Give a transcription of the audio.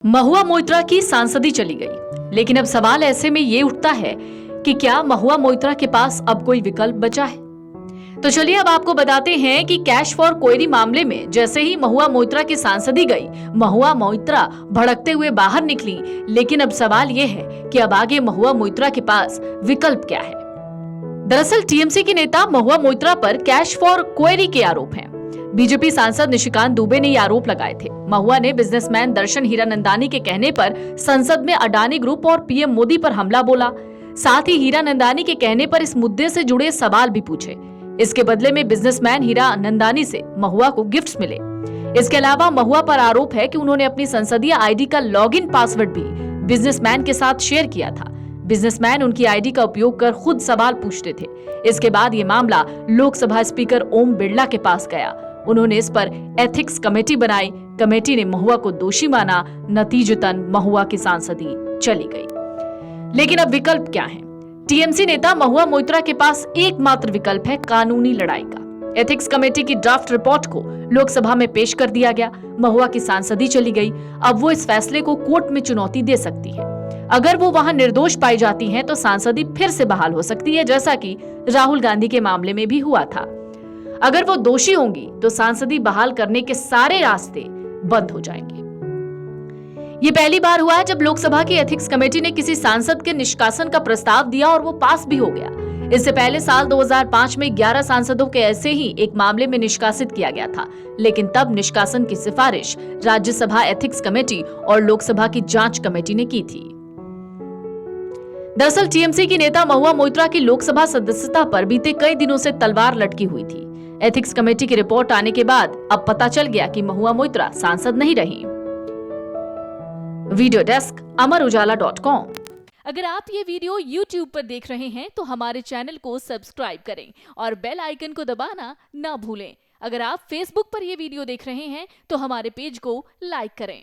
महुआ मोइत्रा की सांसदी चली गई, लेकिन अब सवाल ऐसे में ये उठता है कि क्या महुआ मोइत्रा के पास अब कोई विकल्प बचा है। तो चलिए अब आपको बताते हैं कि कैश फॉर क्वेरी मामले में जैसे ही महुआ मोइत्रा की सांसदी गई, महुआ मोइत्रा भड़कते हुए बाहर निकली। लेकिन अब सवाल ये है कि अब आगे महुआ मोइत्रा के पास विकल्प क्या है। दरअसल टीएमसी की नेता महुआ मोइत्रा पर कैश फॉर क्वेरी के आरोप हैं। बीजेपी सांसद निशिकांत दुबे ने ये आरोप लगाए थे। महुआ ने बिजनेसमैन दर्शन हीरानंदानी के कहने पर संसद में अडानी ग्रुप और पीएम मोदी पर हमला बोला। साथ ही हीरानंदानी के कहने पर इस मुद्दे से जुड़े सवाल भी पूछे। इसके बदले में बिजनेसमैन हीरानंदानी से महुआ को गिफ्ट्स मिले। इसके अलावा महुआ पर आरोप है कि उन्होंने अपनी संसदीय आईडी का लॉगिन पासवर्ड भी बिजनेसमैन के साथ शेयर किया था। बिजनेसमैन उनकी आईडी का उपयोग कर खुद सवाल पूछते थे। इसके बाद ये मामला लोकसभा स्पीकर ओम बिरला के पास गया। उन्होंने इस पर एथिक्स कमेटी बनाई। कमेटी ने महुआ को दोषी माना। नतीजतन महुआ की सांसदी चली गई। लेकिन अब विकल्प क्या है? टीएमसी नेता महुआ मोइत्रा के पास एकमात्र विकल्प है कानूनी लड़ाई का। एथिक्स कमेटी की ड्राफ्ट रिपोर्ट को लोकसभा में पेश कर दिया गया। महुआ की सांसदी चली गई। अब वो इस फैसले को कोर्ट में चुनौती दे सकती है। अगर वो वहां निर्दोष पाई जाती हैं, तो सांसदी फिर से बहाल हो सकती है, जैसा कि राहुल गांधी के मामले में भी हुआ था। अगर वो दोषी होंगी तो सांसदी बहाल करने के सारे रास्ते बंद हो जाएंगे। ये पहली बार हुआ है जब लोकसभा की एथिक्स कमेटी ने किसी सांसद के निष्कासन का प्रस्ताव दिया और वो पास भी हो गया। इससे पहले साल 2005 में 11 सांसदों के ऐसे ही एक मामले में निष्कासित किया गया था, लेकिन तब निष्कासन की सिफारिश राज्यसभा एथिक्स कमेटी और लोकसभा की जांच कमेटी ने की थी। दरअसल टीएमसी की नेता महुआ मोइत्रा की लोकसभा सदस्यता पर बीते कई दिनों से तलवार लटकी हुई थी। एथिक्स कमेटी की रिपोर्ट आने के बाद अब पता चल गया कि महुआ मोइत्रा सांसद नहीं रही। वीडियो डेस्क अमरउजाला.com। अगर आप ये वीडियो YouTube पर देख रहे हैं तो हमारे चैनल को सब्सक्राइब करें और बेल आइकन को दबाना ना भूलें। अगर आप Facebook पर ये वीडियो देख रहे हैं तो हमारे पेज को लाइक करें।